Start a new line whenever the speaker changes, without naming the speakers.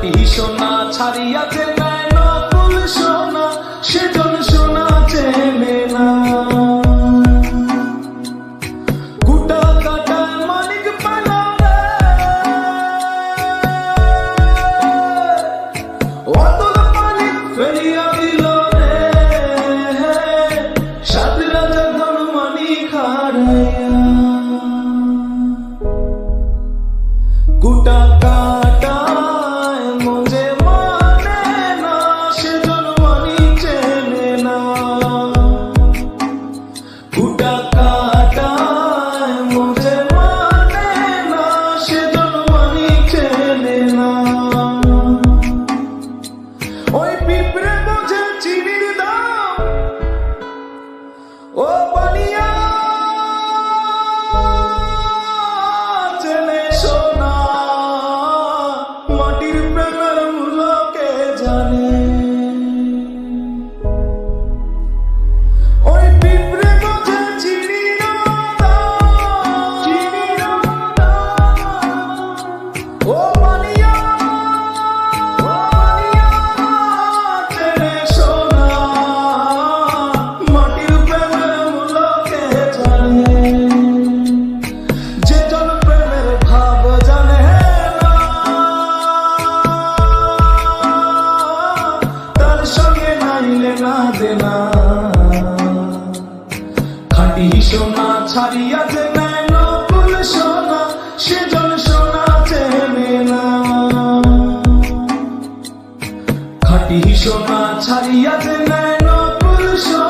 খাঁটি সোনা ছাড়িয়া যে নেয় নকল সোনা, সেজন সোনা চেনে না। কুটা কাটায় মানিক পেলা রে, অতল মানিক ফেলিয়া দিল রে, সাত রাজা ধন মানিক হারাইয়া। কুটা কাটায় মজে মানে না, সেজন মানিক চেনে না। কুটা কাটায় মজে মানে না, সেজন মানিক চেনে না। ওই পিঁপড়ে বোঝে চিনির দাম, ও বানিয়া চেনে সোনা, মাটির প্রেমের মূল্য কে জানে। ওই পিঁপড়ে বোঝে চিনির দাম, ও বানিয়া চেনে সোনা, মাটির প্রেমের মূল্য কে জানে। যে জন প্রেমের ভাব জানে না, তার সঙ্গে নাইলে না দেনা। খাঁটি সোনা ছাড়িয়া যে নেয় নকল সোনা, সেজন সোনা চেনে না। খাঁটি সোনা ছাড়িয়া যে নেয় নকল সোনা।